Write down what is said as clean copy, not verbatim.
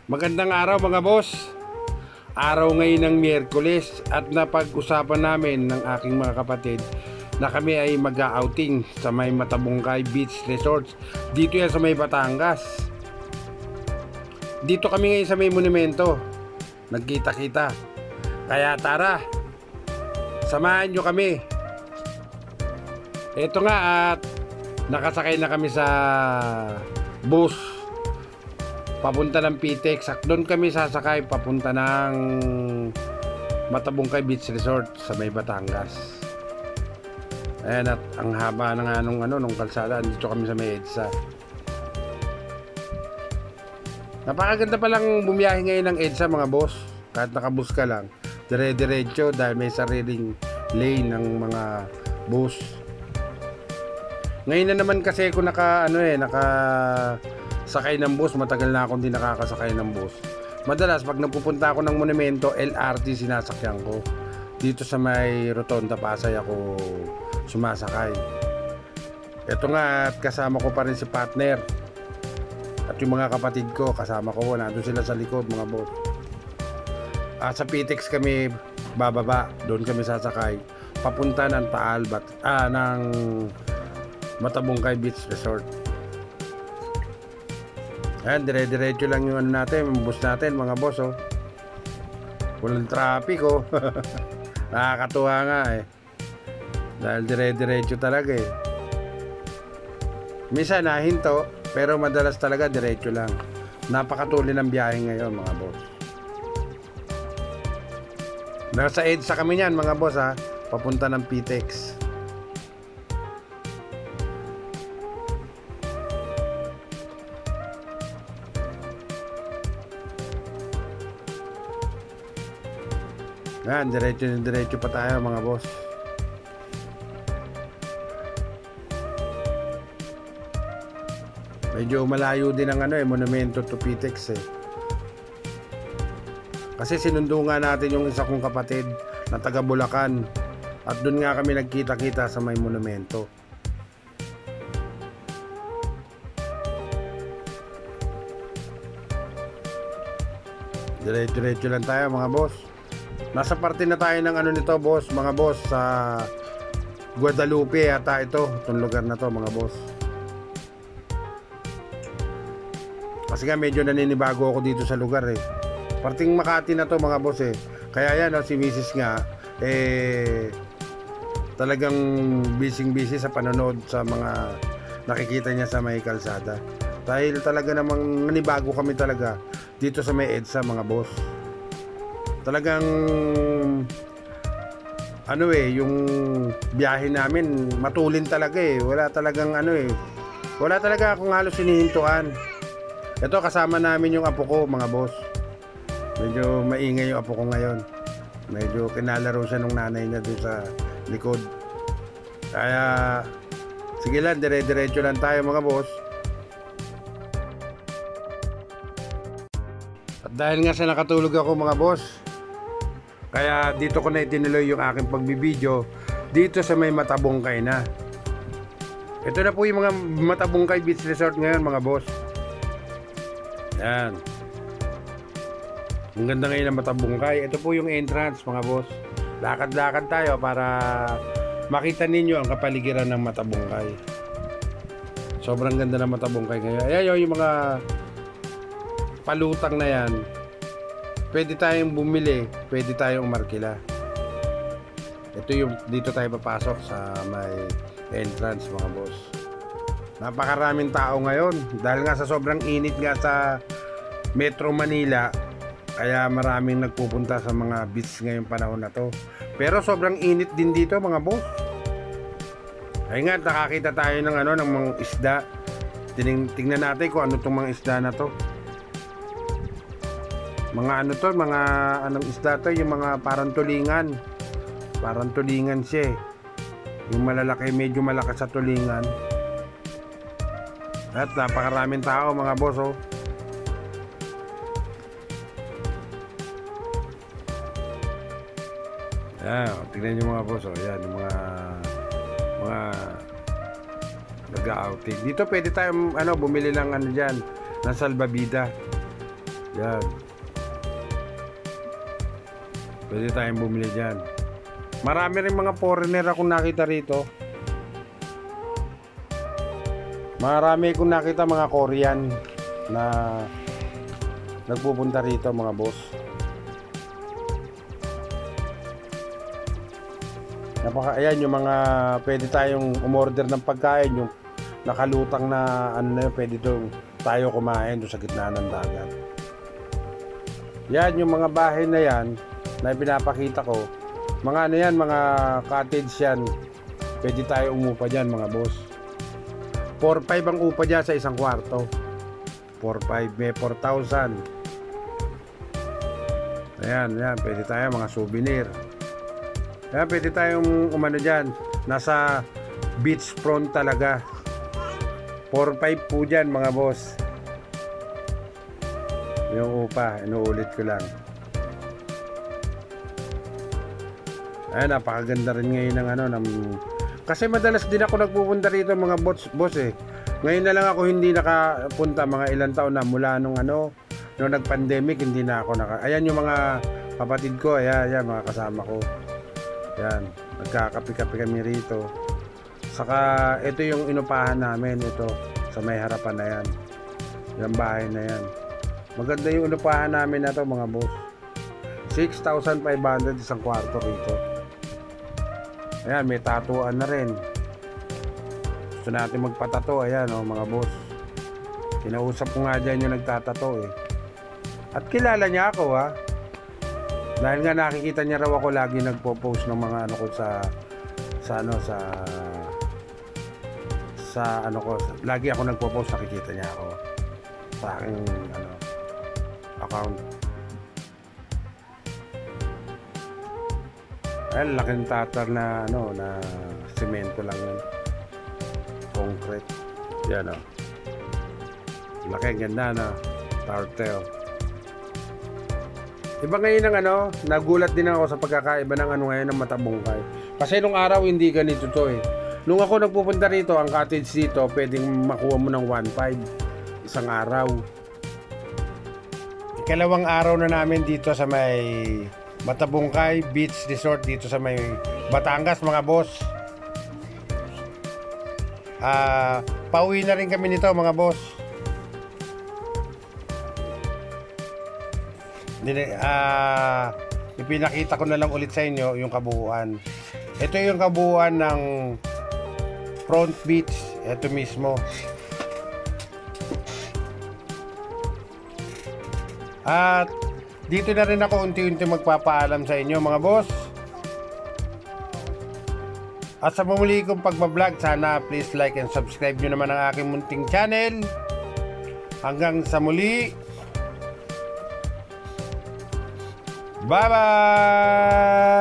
Magandang araw mga boss. Araw ngayon ng Miyerkules at napag-usapan namin ng aking mga kapatid na kami ay mag-outing sa may Matabungkay Beach Resorts. Dito yan sa may Batangas. Dito kami ngayon sa may monumento. Nagkita-kita. Kaya tara, samahan nyo kami. Ito nga at nakasakay na kami sa bus papunta ng PTEX. Doon kami sasakay papunta ng Matabungkay Beach Resort sa may Batangas. Ayan, at ang haba na nga nung kalsada. Dito kami sa may EDSA. Napakaganda palang bumiyahe ngayon ng EDSA mga boss. Kahit nakabus ka lang, dire-diretso dahil may sariling lane ng mga bus. Ngayon na naman kasi ako sakay ng bus. Matagal na akong di nakakasakay ng bus. Madalas pag napupunta ako ng monumento, LRT sinasakyan ko. Dito sa may Rotonda Pasay ako sumasakay. Ito nga at kasama ko pa rin si partner. At yung mga kapatid ko kasama ko, nandun sila sa likod mga boss. Sa PTEX kami bababa, doon kami sasakay papunta ng ng Matabungkay Beach Resort. Ayan, dire-diretso lang yung natin, yung bus natin mga boss oh. Walang traffic oh. Nakakatuwa nga eh. Dahil dire-diretso talaga eh. Minsan nahinto, pero madalas talaga diretso lang. Napakatuloy ng biyahe ngayon mga boss. Nasa EDSA kami niyan mga boss ha, papunta ng PTEX. Yan, diretso pa tayo mga boss. Medyo malayo din ang monumento to PTEX eh. Kasi sinundo nga natin yung isa kong kapatid na taga Bulacan. At dun nga kami nagkita-kita sa may monumento. Diretso lang tayo mga boss. Nasa parte na tayo ng nito boss, mga boss, sa Guadalupe ata itong lugar na to mga boss. Kasi nga medyo naninibago ako dito sa lugar eh. Parting Makati na to mga boss eh. Kaya yan si Mrs. nga talagang busy sa panonood sa mga nakikita niya sa may kalsada. Dahil talaga namang nanibago kami talaga dito sa may EDSA mga boss. Talagang yung biyahe namin matulin talaga eh. Wala talaga akong halos hinihintuan. Ito kasama namin yung apo ko mga boss. Medyo maingay yung apo ko ngayon. Medyo kinalaro siya nung nanay niya doon sa likod. Kaya sige lang, dire-diretso lang tayo mga boss. At dahil nga sa nakatulog ako mga boss, kaya dito ko na itinuloy yung aking pagbibideo dito sa may Matabungkay na. Ito na po yung mga Matabungkay Beach Resort ngayon mga boss. Yan. Ang ganda ngayon ng Matabungkay. Ito po yung entrance mga boss. Lakad-lakad tayo para makita ninyo ang kapaligiran ng Matabungkay. Sobrang ganda ng Matabungkay ngayon. Ayan yung mga palutang na yan. Pwede tayong bumili, pwede tayong markila. Ito yung dito tayo papasok sa may entrance mga boss. Napakaraming tao ngayon dahil nga sa sobrang init nga sa Metro Manila, kaya maraming nagpupunta sa mga beach ngayong panahon na to. Pero sobrang init din dito mga boss. Ay nga, nakakita tayo ng ng mga isda. Tingnan natin kung ano tong mga isda na to. Mga mga isda to, yung mga parang tulingan. Parang tulingan siya eh. Yung malalaki, medyo malakas sa tulingan. At napakaraming tao mga boss oh. Ayan, tingnan nyo mga boss oh. Ayan, yung mga nag-outing. Dito pwede tayong bumili ng dyan, ng salbabida. Yan. Pwede tayong bumili dyan. Marami rin mga foreigner akong nakita rito. Marami akong nakita mga Korean na nagpupunta rito mga boss. Ayan yung mga pwede tayong umorder ng pagkain, yung nakalutang na ano na yun, pwede tayo kumain doon sa gitna ng dagat. Yan yung mga bahay na yan na pinapakita ko. Mga ano yan, mga cottage yan. Pwede tayo umupa dyan mga boss. 4-5 ang upa dyan sa isang kwarto. 4-5, may 4,000. Ayan, pwede tayo mga souvenir. Ayan, pwede tayong umano dyan. Nasa beach front talaga. 4-5 po dyan mga boss. Yung upa, inuulit ko lang. Ayan, napakaganda rin ngayon ng ano. Kasi madalas din ako nagpupunta rito mga boss eh. Ngayon na lang ako hindi nakapunta, mga ilang taon na mula nung nag-pandemic, hindi na ako Ayan yung mga kapatid ko, ayan mga kasama ko. Yan, nagkakape-kape kami rito. Saka ito yung inupahan namin, ito sa may harapan na yan. Yung bahay na yan. Maganda yung inupahan namin na to mga boss. 6,500 isang kwarto rito. Ayan, may tatuan na rin. Gusto natin magpatato, ayan mga boss. Kinausap ko nga dyan yung nagtatato eh. At kilala niya ako dahil nga nakikita niya raw ako lagi nagpo-post ng mga ko lagi ako nagpo-post, nakikita niya ako sa aking account. Ay, laking tatar na na semento lang yun. Concrete. Yan laki, ganda na tartel. Iba ngayon ng nagulat din ako sa pagkakaiba ng ngayon ng Matabungkay. Kasi nung araw hindi ganito to eh. Nung ako nagpupunta rito, ang cottage dito, pwedeng makuha mo ng 1.5 isang araw. Ikalawang araw na namin dito sa may Matabungkay Beach Resort dito sa may Batangas mga boss. Pauwi na rin kami nito mga boss. Ipinakita ko na lang ulit sa inyo yung kabuuan. Ito yung kabuuan ng Front Beach. Ito mismo. At dito na rin ako unti-unti magpapaalam sa inyo mga boss. At sa muli kong pagbablog, sana please like and subscribe nyo naman ang aking munting channel. Hanggang sa muli. Bye-bye!